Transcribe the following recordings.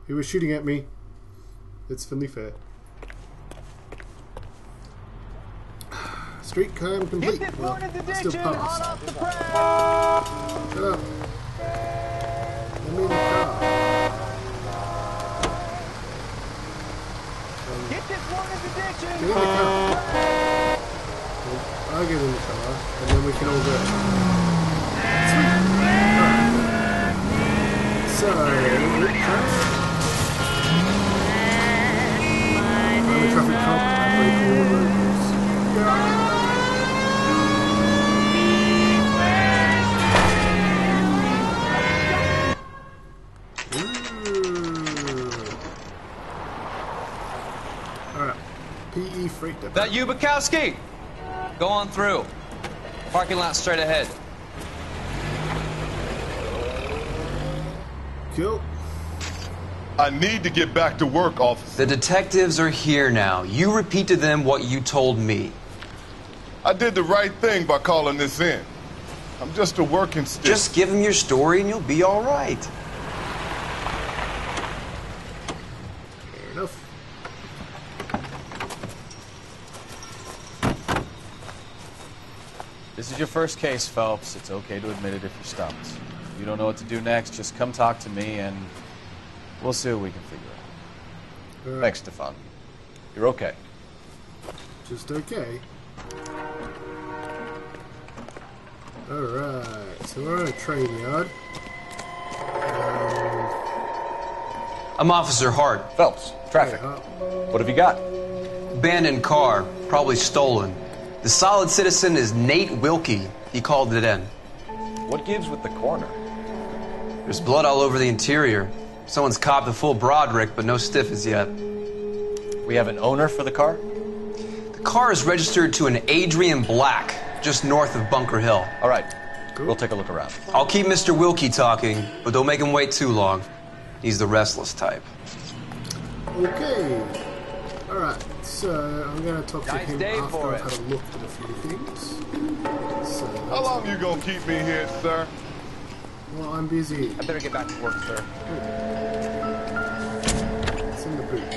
He was shooting at me. It's finally fair. Street crime complete. Well, still passed. Shut up. Let me in the car. Get this one in the ditch. Get in the car. I'll get in the car, and then we can all go. Sweet. Alright. So, I'm a traffic cop. I break all the rules. Alright. PE freight depot. That you, Bukowski? Go on through. Parking lot straight ahead. Cool. I need to get back to work, officer. The detectives are here now. You repeat to them what you told me. I did the right thing by calling this in. I'm just a working stick. Just give them your story and you'll be all right. Fair enough. This is your first case, Phelps. It's okay to admit it if you're stumped. If you don't know what to do next, just come talk to me and we'll see what we can figure out. Thanks, Stefan. You're okay. Just okay. Alright, so we're on a trainyard. I'm Officer Hart. Phelps, traffic. What have you got? Abandoned car, probably stolen. The solid citizen is Nate Wilkie. He called it in. What gives with the corner? There's blood all over the interior. Someone's copped a full Broderick, but no stiff as yet. We have an owner for the car? The car is registered to an Adrian Black, just north of Bunker Hill. All right, we'll take a look around. I'll keep Mr. Wilkie talking, but don't make him wait too long. He's the restless type. Okay. Alright, so I'm going to talk to him after I've had a look at a few things. So, how long you gonna keep me here, sir? Well, I'm busy. I better get back to work, sir. It's in the boot.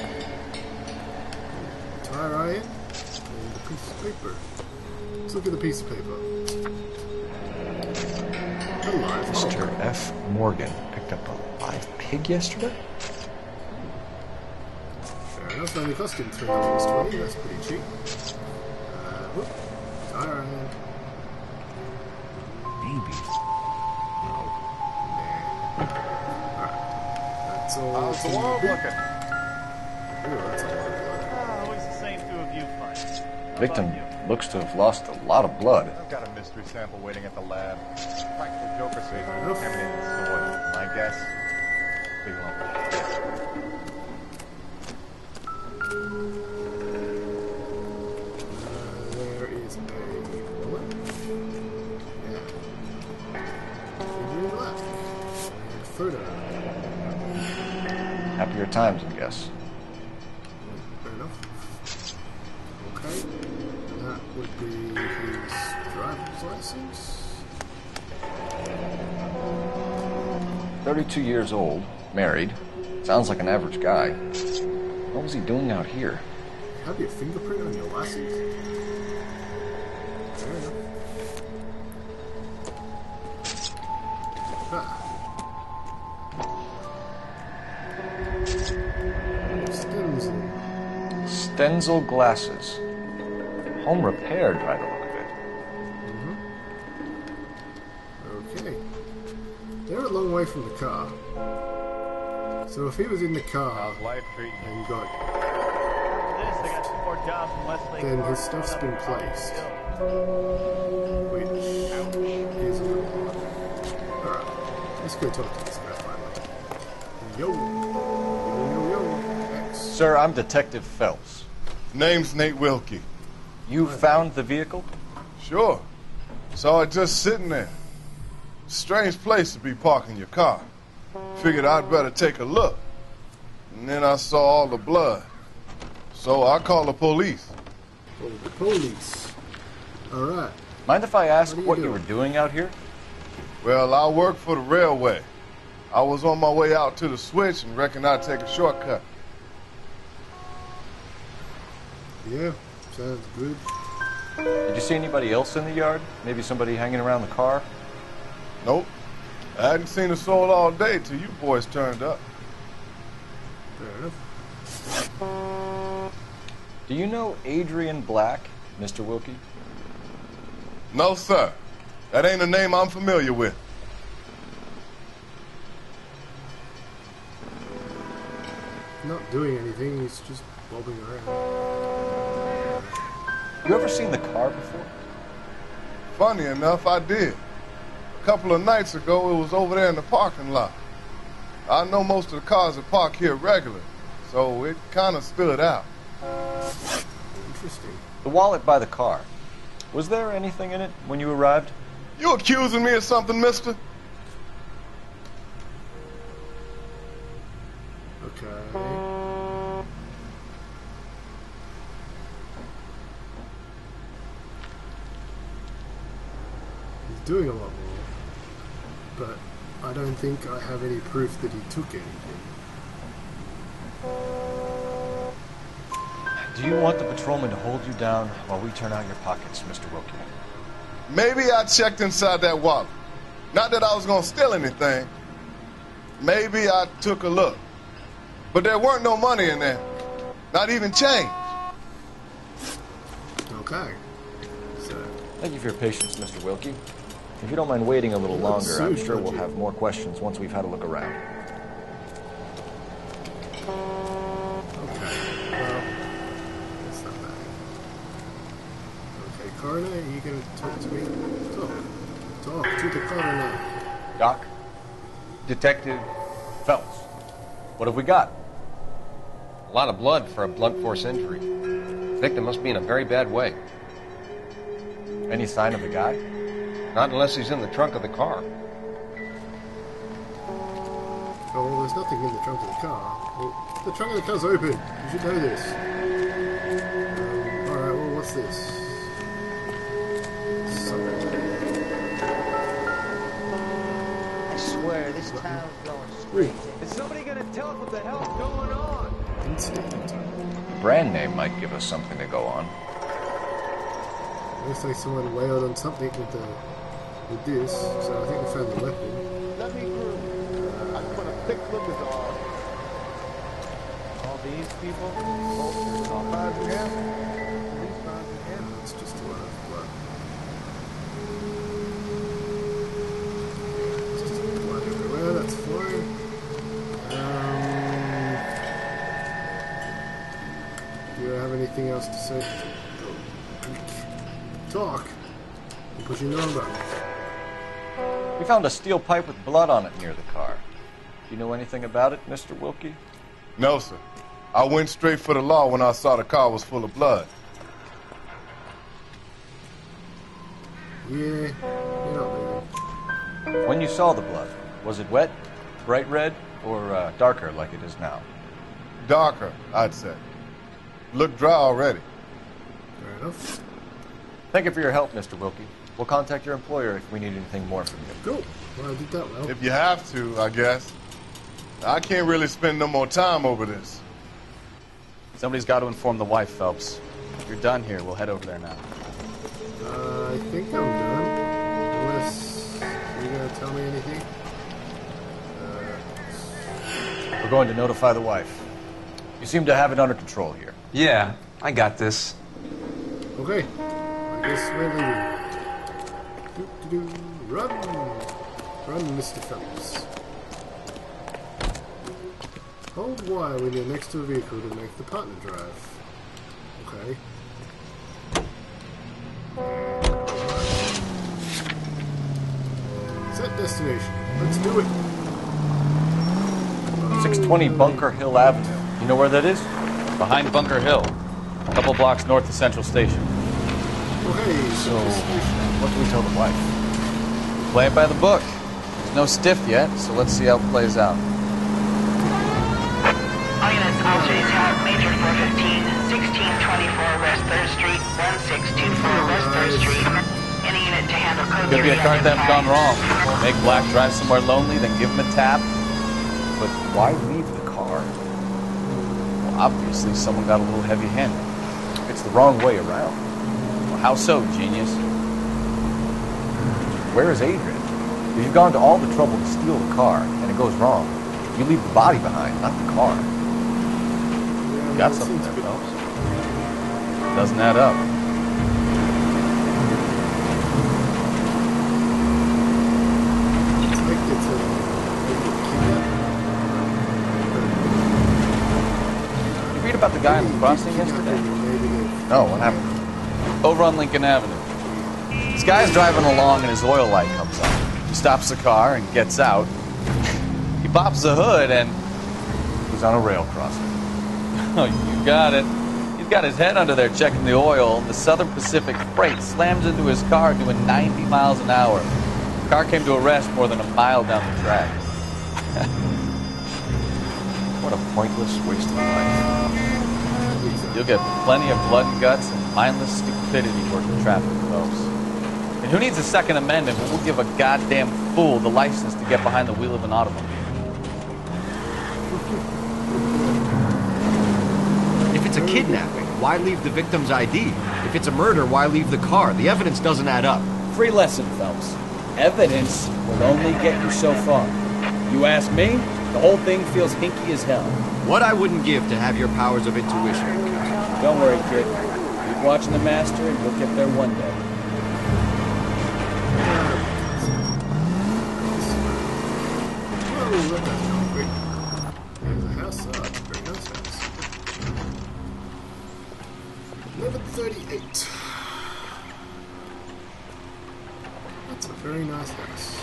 Tire iron and a piece of paper. Let's look at the piece of paper. Alive. Mr. F. Morgan picked up a live pig yesterday? Fair enough, only cost him $3.20. That's pretty cheap. Whoop. Tire iron. Babies. That's all. How's the world looking? Ooh, that's a lot of blood. Always the same two of you fights. Victim looks to have lost a lot of blood. I've got a mystery sample waiting at the lab. Practical joker says it's contaminated soil. My guess, big lump. There is a bullet. Yeah. Adrian Black. And photo. Happier times, I guess. Fair enough. Okay. And that would be his driver's license. 32 years old, married. Sounds like an average guy. What was he doing out here? Have your fingerprint on your license? Fair enough. Stenzel glasses. Home repaired by the look of it. Okay. They're a long way from the car. So if he was in the car and got... then his stuff's been placed. Which is a little odd. Alright. Let's go talk to this guy finally. Yo. Yo. X. Sir, I'm Detective Phelps. Name's Nate Wilkie. You found the vehicle? Sure. Saw it just sitting there. Strange place to be parking your car. Figured I'd better take a look. And then I saw all the blood. So I called the police. Oh, the police. Alright. Mind if I ask What are you what you doing? were doing out here? Well, I work for the railway. I was on my way out to the switch and reckoned I'd take a shortcut. Yeah, sounds good. Did you see anybody else in the yard? Maybe somebody hanging around the car? Nope. I hadn't seen a soul all day till you boys turned up. Fair enough. Do you know Adrian Black, Mr. Wilkie? No, sir. That ain't a name I'm familiar with. Not doing anything, he's just bobbing around. You ever seen the car before? Funny enough, I did. A couple of nights ago, it was over there in the parking lot. I know most of the cars are parked here regularly, so it kind of stood out. Interesting. The wallet by the car. Was there anything in it when you arrived? You accusing me of something, mister? Okay. He's doing a lot more, but I don't think I have any proof that he took anything. Do you want the patrolman to hold you down while we turn out your pockets, Mr. Wilkie? Maybe I checked inside that wallet. Not that I was going to steal anything. Maybe I took a look. But there weren't no money in there. Not even change. Okay. So, Thank you for your patience, Mr. Wilkie. If you don't mind waiting a little longer, I'm sure we'll have more questions once we've had a look around. that's not bad. Okay, coroner, are you going to talk to me? Talk to the coroner. Doc? Detective Phelps. What have we got? A lot of blood for a blunt force injury. The victim must be in a very bad way. Any sign of the guy? Not unless he's in the trunk of the car. Oh, well, there's nothing in the trunk of the car. Well, the trunk of the car's open. You should know this. Alright, well, what's this? I swear, this town's going crazy. Is somebody gonna tell us what the hell's going on? Incident. Brand name might give us something to go on. Looks like someone wailed on something with this, so I think we found the weapon. Let me through. I just want a quick look at all these people. All five of them. These five of them. It's just a lot of blood. It's just blood everywhere, that's fine. Do you have anything else to say? Talk. I'm pushing the wrong button. We found a steel pipe with blood on it near the car. Do you know anything about it, Mr. Wilkie? No, sir. I went straight for the law when I saw the car was full of blood. Yeah, you're not moving. When you saw the blood, was it wet, bright red, or darker like it is now? Darker, I'd say. Looked dry already. Fair enough. Thank you for your help, Mr. Wilkie. We'll contact your employer if we need anything more from you. Cool. Well, I did that well. If you have to, I guess. I can't really spend no more time over this. Somebody's got to inform the wife, Phelps. If you're done here, we'll head over there now. I think I'm done. Unless you're going to tell me anything. We're going to notify the wife. You seem to have it under control here. Yeah, I got this. Okay. I guess we're leaving. Run! Run, Mr. Phelps. Hold Y when you're next to a vehicle to make the partner drive. Okay. Set destination. Let's do it. 620 Bunker Hill Avenue. You know where that is? Behind Bunker Hill, a couple blocks north of Central Station. Okay, So, what do we tell the wife? Play it by the book. There's no stiff yet, so let's see how it plays out. All units, Atraides have Major 415, 1624 West 3rd Street, 1624 West 3rd Street. Any unit to handle code Could be a 375. car theft gone wrong. Make Black drive somewhere lonely, then give him a tap. but why leave the car? Well, obviously someone got a little heavy-handed. It's the wrong way around. Well, how so, genius? Where is Adrian? If you've gone to all the trouble to steal the car, and it goes wrong, you leave the body behind, not the car. You got something there, Phelps. Doesn't add up. You read about the guy on the crossing yesterday? No, what happened? Over on Lincoln Avenue. This guy's driving along and his oil light comes on. He stops the car and gets out. He pops the hood and he's on a rail crossing. Oh, you got it. He's got his head under there checking the oil. The Southern Pacific freight slams into his car doing 90 miles an hour. The car came to a rest more than a mile down the track. What a pointless waste of life. You'll get plenty of blood and guts and mindless stupidity working traffic, folks. And who needs a Second Amendment when we'll give a goddamn fool the license to get behind the wheel of an automobile? If it's a kidnapping, why leave the victim's ID? If it's a murder, why leave the car? The evidence doesn't add up. Free lesson, Phelps. Evidence will only get you so far. You ask me, the whole thing feels hinky as hell. What I wouldn't give to have your powers of intuition. Don't worry, kid. Keep watching the master and you'll get there one day. Oh, look, that's concrete. There's a house up. Very nice house. 1138. That's a very nice house.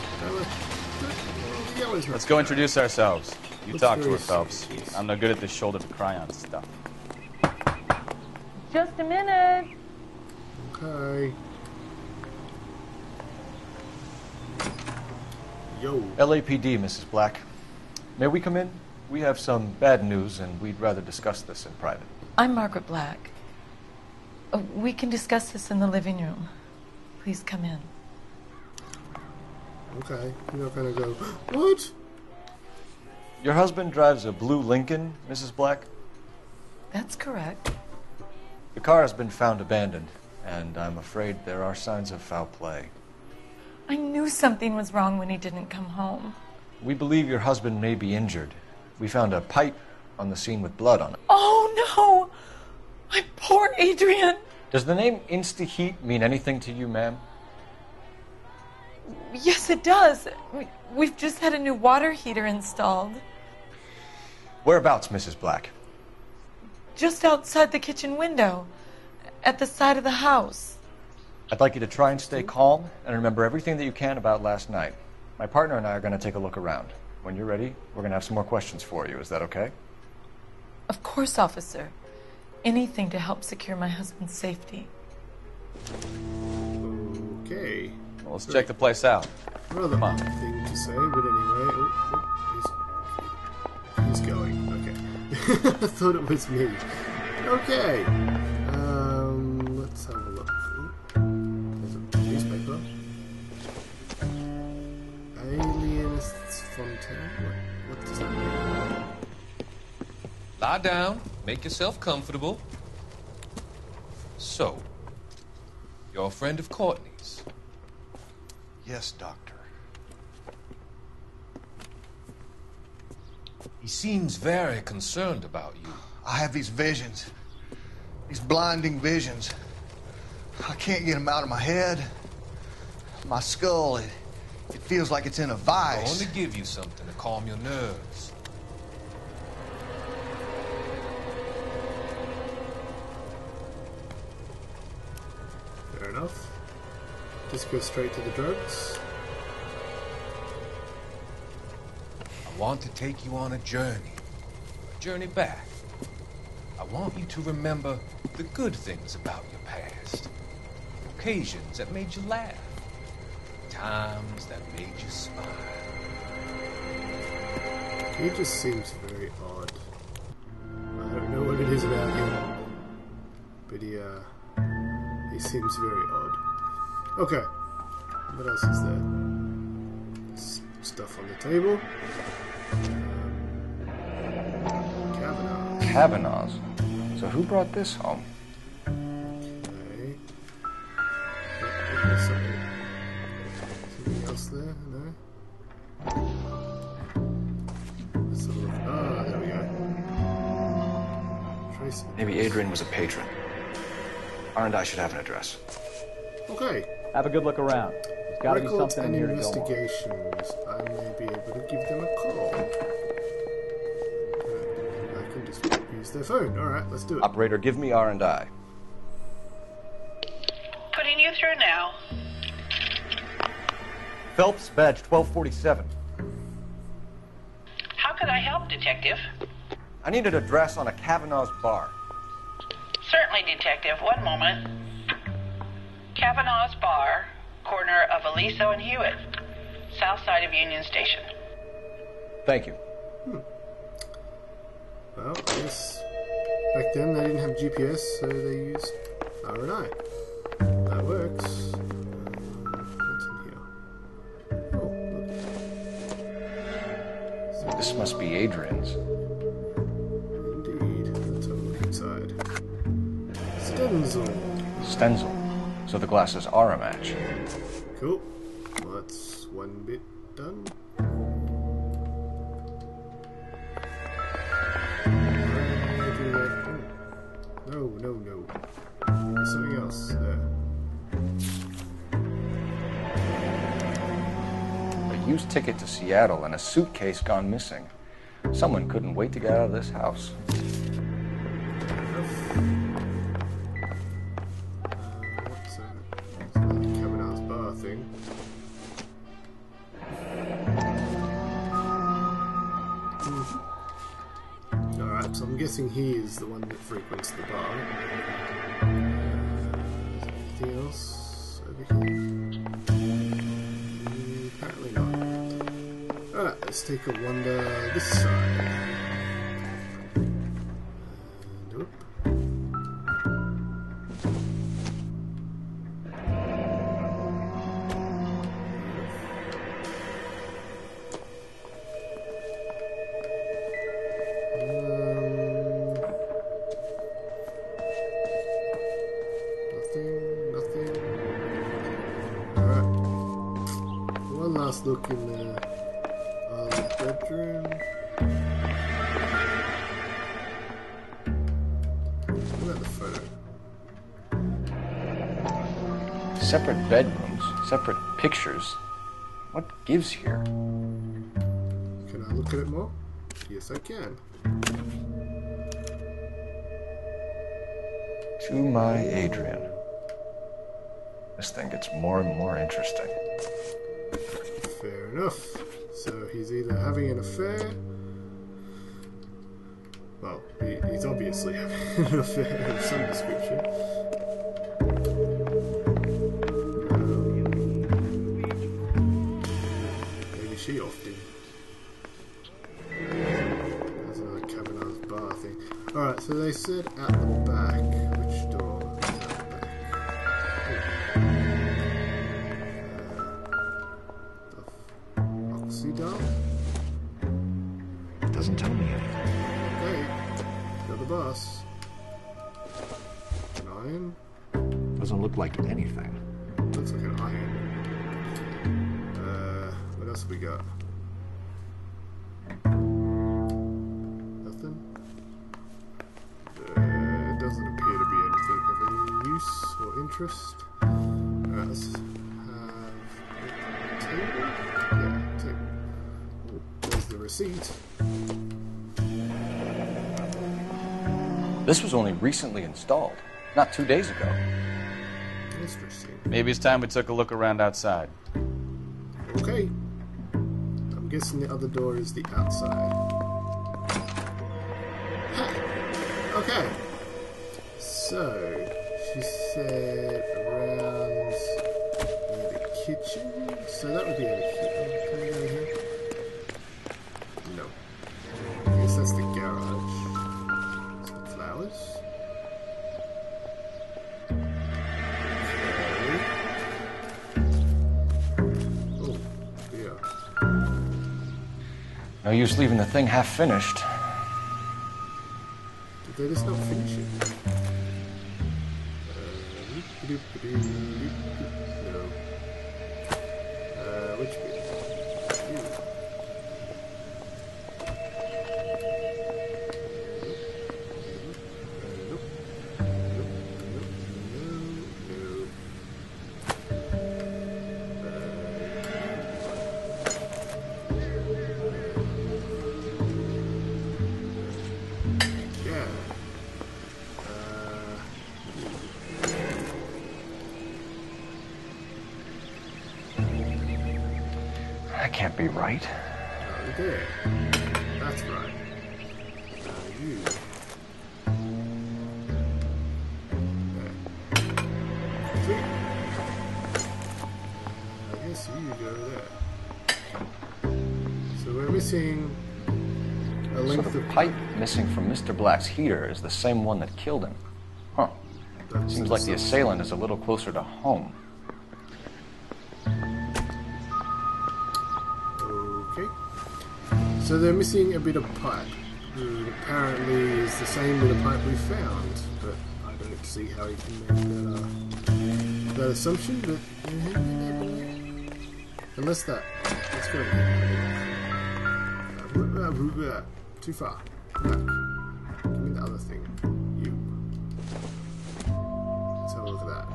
Let's go introduce ourselves. You talk to her, Phelps. I'm no good at this shoulder to cry on stuff. Just a minute. Okay. Yo. LAPD, Mrs. Black. May we come in? We have some bad news, and we'd rather discuss this in private. I'm Margaret Black. We can discuss this in the living room. Please come in. Okay. You're not gonna go, what? Your husband drives a blue Lincoln, Mrs. Black? That's correct. The car has been found abandoned, and I'm afraid there are signs of foul play. I knew something was wrong when he didn't come home. We believe your husband may be injured. We found a pipe on the scene with blood on it. Oh, no! My poor Adrian! Does the name Insta-Heat mean anything to you, ma'am? Yes, it does. We've just had a new water heater installed. Whereabouts, Mrs. Black? Just outside the kitchen window, at the side of the house. I'd like you to try and stay calm and remember everything that you can about last night. My partner and I are going to take a look around. When you're ready, we're going to have some more questions for you. Is that okay? Of course, officer. Anything to help secure my husband's safety. Okay. Well, let's check the place out. Rather Come on. thing to say, but anyway. He's going. Okay. I thought it was me. Okay. Let's have a look. There's a newspaper. Alienists Fontaine. What does that mean? Lie down. Make yourself comfortable. So, you're a friend of Courtney's? Yes, Doctor. He seems very concerned about you. I have these visions. These blinding visions. I can't get them out of my head. My skull, it feels like it's in a I vice. want to give you something to calm your nerves. Fair enough. Just go straight to the drugs. I want to take you on a journey back. I want you to remember the good things about your past. Occasions that made you laugh. Times that made you smile. He just seems very odd. I don't know what it is about him, but he seems very odd. Okay, what else is there? Stuff on the table. Kavanaugh's. So who brought this home? Okay. There's something else there? No? Let's have a look. Ah, there we go. Trace. Maybe Adrian was a patron. R&I should have an address. Okay. Have a good look around. There's got to be Records something and in here to go on. investigations. I may be able to give them a call. I can just use their phone. Alright, let's do it. Operator, give me R&I. Putting you through now. Phelps, badge 1247. How can I help, Detective? I need an address on a Kavanaugh's bar. Certainly, Detective. One moment. Kavanaugh's Bar, corner of Aliso and Hewitt, south side of Union Station. Thank you. Well, I guess back then they didn't have GPS, so they used R&I. That works. What's in here? Oh, look. This must be Adrian's. Indeed. Let's have a look inside. Stenzel. So the glasses are a match. Cool. Well, that's one bit done. No. There's something else there. A used ticket to Seattle and a suitcase gone missing. Someone couldn't wait to get out of this house. What's that? It's another Kavanaugh's bar thing. Alright, so I'm guessing he is the one that frequents the bar. Anything else over here? Apparently not. Alright, let's take a wander this side. And up. Nothing. Alright. One last look in the bedroom. What about the photo? Separate bedrooms, separate pictures. What gives here? Can I look at it more? Yes, I can. To my Adrian. This thing gets more and more interesting. Fair enough. So he's either having an affair. Well, he's obviously having an affair of some description. Maybe she offed him. There's another Kavanaugh's bar thing. Alright, so they said at the back. Which door is at the back? Oxydol? Doesn't tell me anything. Okay, got the bus. An iron? Doesn't look like anything. Looks like an iron. What else have we got? Nothing? It doesn't appear to be anything of any use or interest. Alright, let's have a table. Yeah, table. Oh, there's the receipt. This was only recently installed, not 2 days ago. Interesting. Maybe it's time we took a look around outside. Okay. I'm guessing the other door is the outside. Ha! Okay. So, she said around near the kitchen. So that would be a kitchen. Can we go here? No. I guess that's the garage. Some flowers. No use leaving the thing half finished. Did they just not finish it? No. Which bit? That can't be right. Oh, there. That's right. You. There. I guess you go there. So we're missing a length So the of pipe missing from Mr. Black's heater is the same one that killed him. Huh. Seems like the assailant is a little closer to home. Okay. So they're missing a bit of pipe. Apparently is the same bit of pipe we found, but I don't see how you can make that assumption, but unless that. Let's go. Too far. Back. Give me the other thing. You. Let's have a look at that.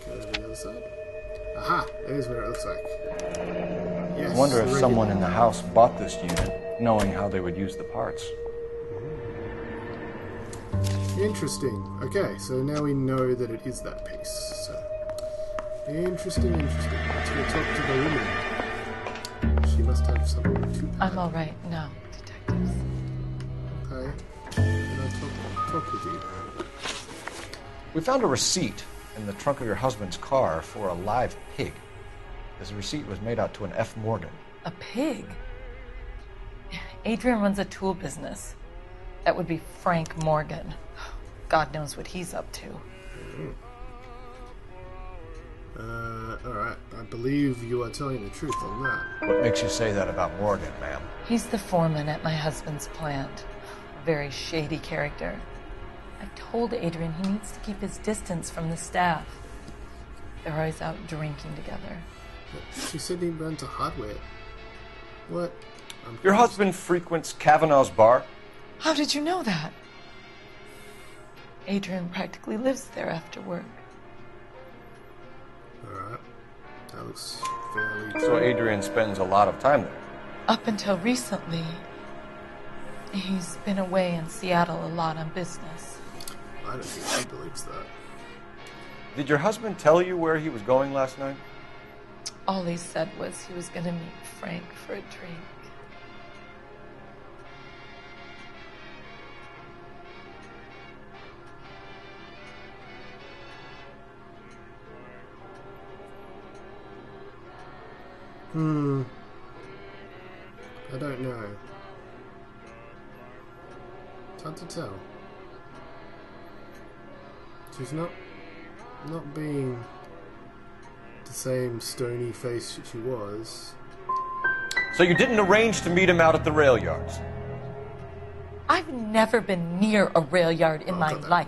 Go to the other side. Aha! There's what it looks like. Yes. I wonder if someone in the house bought this unit, knowing how they would use the parts. Interesting. Okay, so now we know that it is that piece. So, interesting. Let's go talk to the woman. She must have something to add. I'm all right now, detectives. Okay. Can I talk with you? We found a receipt in the trunk of your husband's car for a live pig. This receipt was made out to an F. Morgan. A pig? Adrian runs a tool business. That would be Frank Morgan. God knows what he's up to. Alright. I believe you are telling the truth on that. What makes you say that about Morgan, ma'am? He's the foreman at my husband's plant. A very shady character. I told Adrian he needs to keep his distance from the staff. They're always out drinking together. But she said he ran to hardware. What? Your husband frequents Kavanaugh's bar? How did you know that? Adrian practically lives there after work. Alright. That looks fairly true. So Adrian spends a lot of time there? Up until recently, he's been away in Seattle a lot on business. I don't think she believes that. Did your husband tell you where he was going last night? All he said was he was going to meet Frank for a drink. I don't know. It's hard to tell. She's not being the same stony face she was. So you didn't arrange to meet him out at the rail yards? I've never been near a rail yard in my life.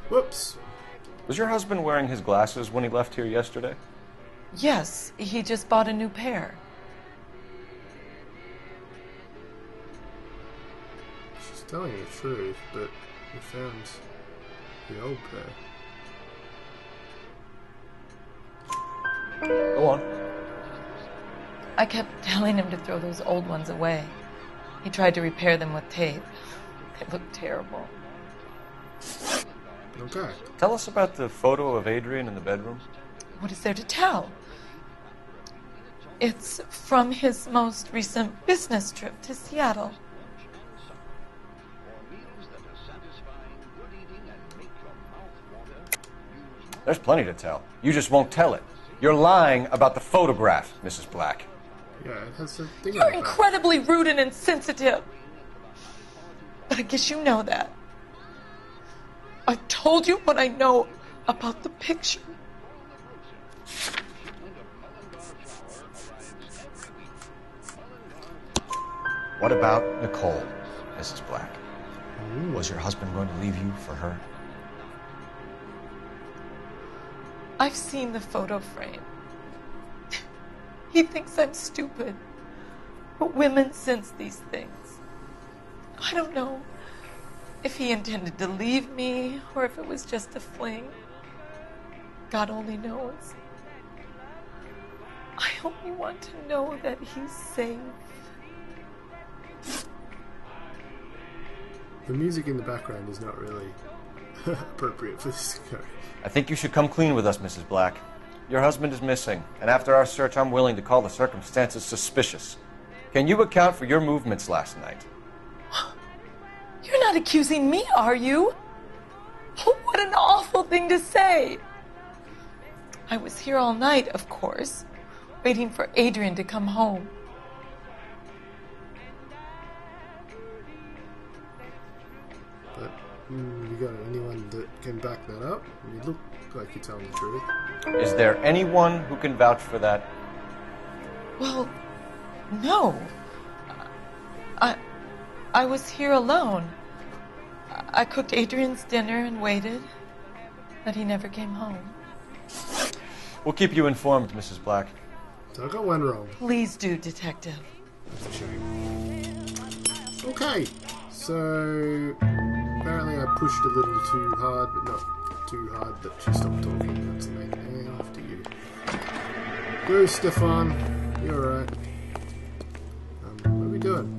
Whoops. Was your husband wearing his glasses when he left here yesterday? Yes, he just bought a new pair. She's telling the truth, but we found the old pair. Go on. I kept telling him to throw those old ones away. He tried to repair them with tape. They looked terrible. Okay. Tell us about the photo of Adrian in the bedroom. What is there to tell? It's from his most recent business trip to Seattle. There's plenty to tell. You just won't tell it. You're lying about the photograph, Mrs. Black. Yeah, it has a thing You're on the back. incredibly rude and insensitive. But I guess you know that. I told you what I know about the picture. What about Nicole, Mrs. Black? Was your husband going to leave you for her? I've seen the photo frame. He thinks I'm stupid. But women sense these things. I don't know if he intended to leave me or if it was just a fling. God only knows. I only want to know that he's safe. The music in the background is not really appropriate for this guy. I think you should come clean with us, Mrs. Black. Your husband is missing, and after our search, I'm willing to call the circumstances suspicious. Can you account for your movements last night? You're not accusing me, are you? What an awful thing to say. I was here all night, of course, waiting for Adrian to come home. But you got anyone that can back that up? You look like you're telling the truth. Is there anyone who can vouch for that? Well, no. I was here alone. I cooked Adrian's dinner and waited, but he never came home. We'll keep you informed, Mrs. Black. So I got one wrong. Please do, Detective. That's a shame. Okay, so apparently I pushed a little too hard, but not too hard that she stopped talking. That's amazing. After you. Go, Stefan. You're alright. What are we doing?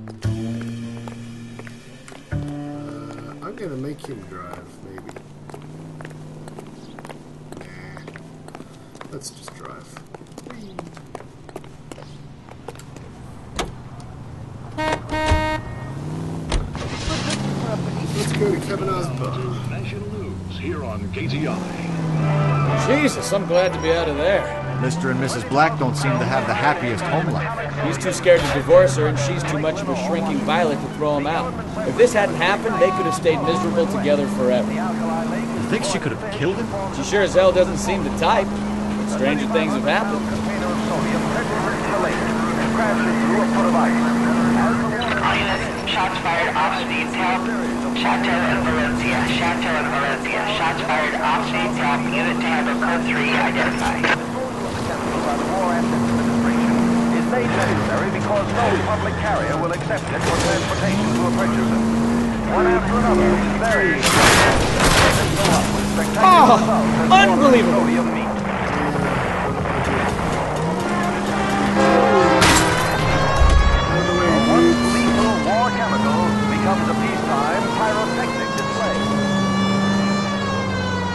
I'm gonna make him drive, maybe. Nah. Let's just drive. Let's go to Kavanaugh's bar. National News here on KTI. Jesus, I'm glad to be out of there. Mr. and Mrs. Black don't seem to have the happiest home life. He's too scared to divorce her, and she's too much of a shrinking violet to throw him out. If this hadn't happened, they could have stayed miserable together forever. You think she could have killed him? She sure as hell doesn't seem the type. But stranger things have happened. Shots fired off-speed help. Chateau and Valencia. Chateau and Valencia. Shots fired off-speed help. Unit to handle code 3 identified. Is made necessary because no public carrier will accept it for transportation to a purchaser. One after another, these very Unbelievable! War chemical becomes a peacetime pyrotechnic display.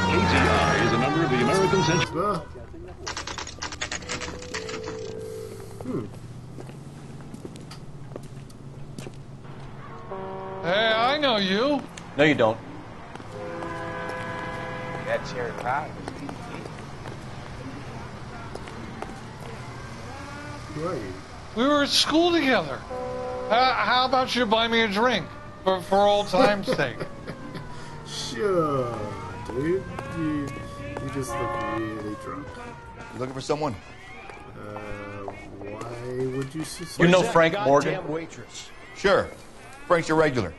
KTI is a member of the American Central. Hey, I know you. No, you don't. That cherry pie. Who are you? We were at school together. How about you buy me a drink for old time's sake? Sure, dude. You just look really drunk. You looking for someone? Why would you suspect? You know Frank Morgan? Waitress. Sure. Frank's your regular.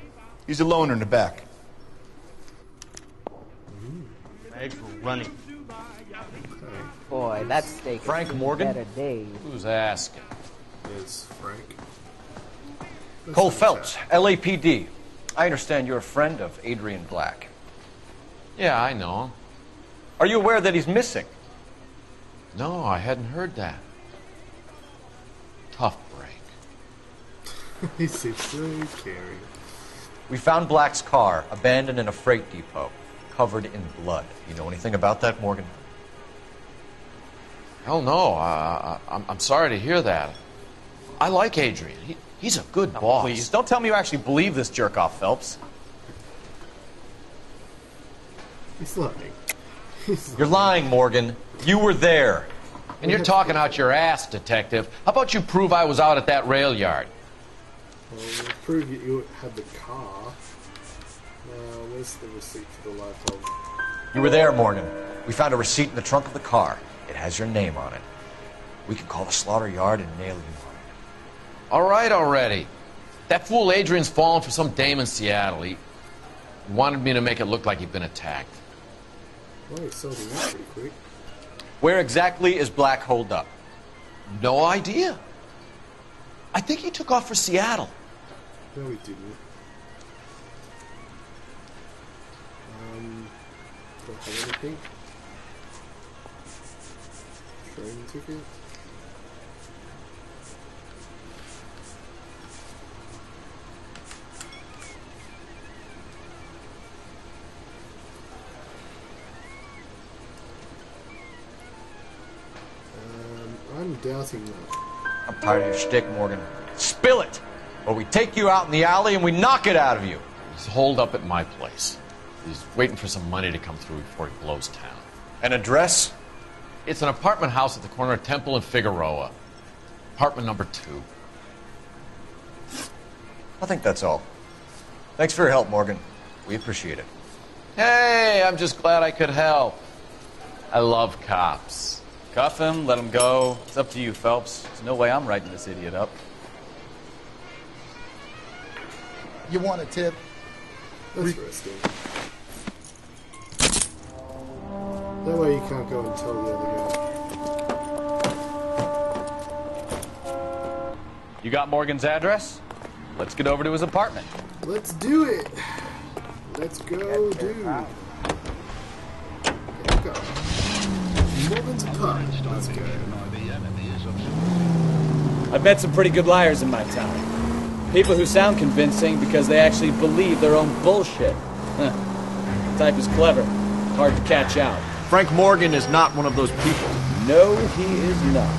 He's a loner in the back. Eggs were running. Boy, that steak. Frank Morgan? Better days. Who's asking? It's Frank. Cole Phelps, LAPD. I understand you're a friend of Adrian Black. Yeah, I know him. Are you aware that he's missing? No, I hadn't heard that. Tough break. He seems so caring. We found Black's car abandoned in a freight depot, covered in blood. You know anything about that, Morgan? Hell no. I'm sorry to hear that. I like Adrian. He's a good boss. Please, don't tell me you actually believe this jerk-off, Phelps. He's lying. You're lying, Morgan. You were there. And you're talking out your ass, detective. How about you prove I was out at that rail yard? Well, we'll prove you had the car. Where's the receipt for the light bulb? You were there, Morgan. We found a receipt in the trunk of the car. It has your name on it. We can call the slaughter yard and nail you on it. All right already. That fool Adrian's fallen for some dame in Seattle. He wanted me to make it look like he'd been attacked. Well, he sold it out pretty quick. Where exactly is Black holed up? No idea. I think he took off for Seattle. No, he didn't. Don't have anything. Train ticket. I'm doubting that. I'm tired of your shtick, Morgan. Spill it! Or we take you out in the alley and we knock it out of you. He's holed up at my place. He's waiting for some money to come through before he blows town. An address? It's an apartment house at the corner of Temple and Figueroa. Apartment number 2. I think that's all. Thanks for your help, Morgan. We appreciate it. Hey, I'm just glad I could help. I love cops. Cuff him, let him go. It's up to you, Phelps. There's no way I'm writing this idiot up. You want a tip? Interesting. That way you can't go and tell the other guy. You got Morgan's address? Let's get over to his apartment. Let's do it. Let's go, dude. Let's go. Morgan's apartment. Let's go. I've met some pretty good liars in my time. People who sound convincing because they actually believe their own bullshit. Huh. The type is clever. Hard to catch out. Frank Morgan is not one of those people. No, he is not.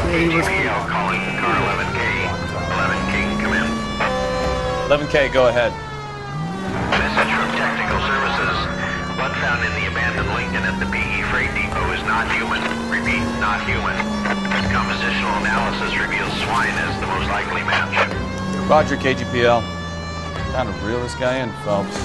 ATPL calling for car 11K. 11K, come in. 11K, go ahead. Message from Technical Services. Blood found in the abandoned Lincoln at the PE Freight Depot is not human. Repeat, not human. Compositional analysis reveals swine as the most likely match. Roger, KGPL. Time to reel this guy in, Phelps.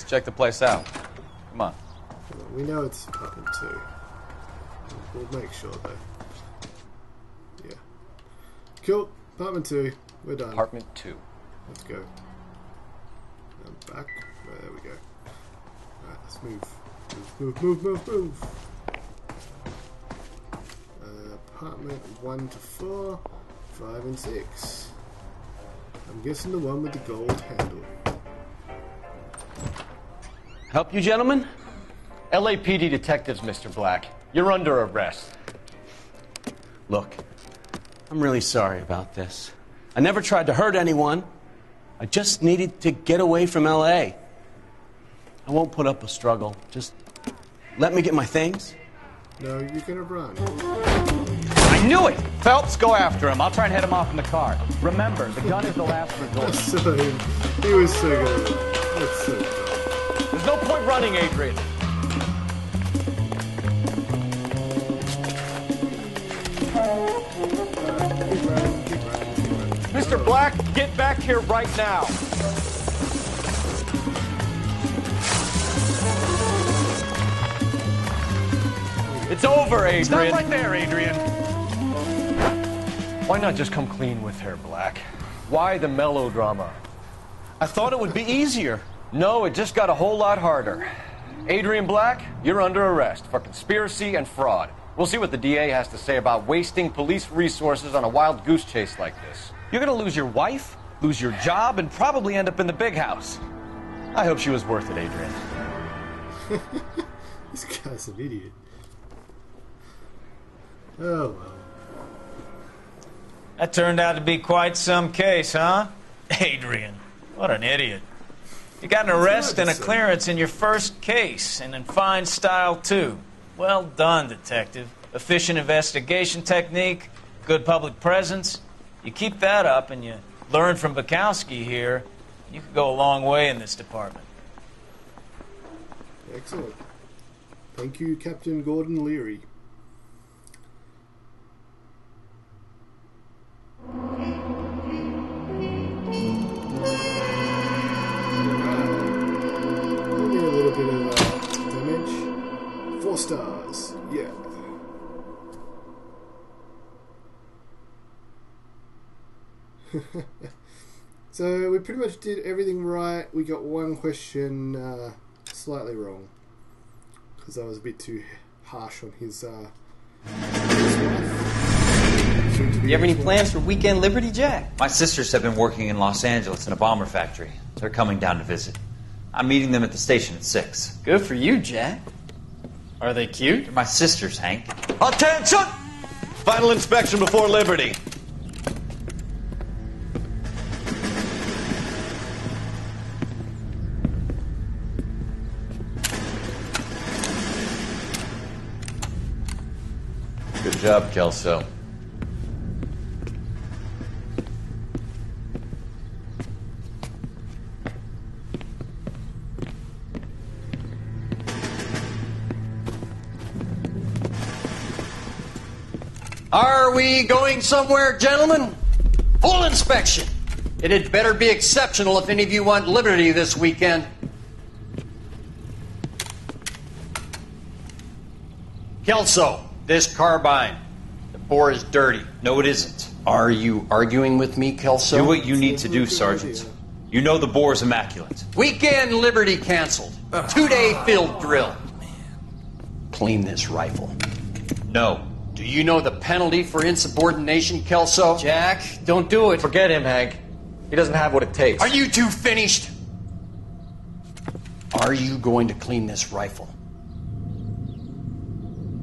Check the place out. Come on. We know it's apartment 2. We'll make sure though. Yeah. Cool. Apartment 2. We're done. Apartment 2. Let's go. And back. There we go. Alright, let's move. Move. Apartment 1 to 4, 5 and 6. I'm guessing the one with the gold handle. Help you, gentlemen? LAPD detectives, Mr. Black. You're under arrest. Look, I'm really sorry about this. I never tried to hurt anyone. I just needed to get away from LA. I won't put up a struggle. Just let me get my things. No, you're gonna run. I knew it! Phelps, go after him. I'll try and head him off in the car. Remember, the gun is the last resort. He was so good. That's so dumb. There's no point running, Adrian. Mr. Black, get back here right now. It's over, Adrian. Stop right there, Adrian. Why not just come clean with her, Black? Why the melodrama? I thought it would be easier. No, it just got a whole lot harder. Adrian Black, you're under arrest for conspiracy and fraud. We'll see what the DA has to say about wasting police resources on a wild goose chase like this. You're gonna lose your wife, lose your job, and probably end up in the big house. I hope she was worth it, Adrian. This guy's an idiot. Oh well. That turned out to be quite some case, huh? Adrian, what an idiot. You got an arrest and a clearance in your first case, and in fine style, too. Well done, detective. Efficient investigation technique, good public presence. You keep that up and you learn from Bukowski here, you could go a long way in this department. Excellent. Thank you, Captain Gordon Leary. Only a little bit of damage. 4 stars. Yeah. So we pretty much did everything right. We got one question slightly wrong because I was a bit too harsh on his wife. You have any plans for weekend Liberty, Jack? My sisters have been working in Los Angeles in a bomber factory. They're coming down to visit. I'm meeting them at the station at 6. Good for you, Jack. Are they cute? They're my sisters, Hank. Attention! Final inspection before Liberty. Good job, Kelso. Are we going somewhere, gentlemen? Full inspection. It had better be exceptional if any of you want Liberty this weekend. Kelso, this carbine. The bore is dirty. No, it isn't. Are you arguing with me, Kelso? Do what you need to do, Sergeant. You know the bore is immaculate. Weekend Liberty canceled. 2-day field drill. Clean this rifle. No. Do you know the penalty for insubordination, Kelso? Jack, don't do it. Forget him, Hank. He doesn't have what it takes. Are you two finished? Are you going to clean this rifle?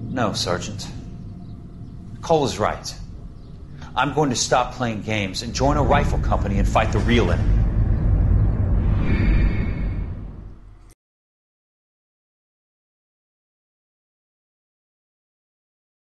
No, Sergeant. Cole is right. I'm going to stop playing games and join a rifle company and fight the real enemy.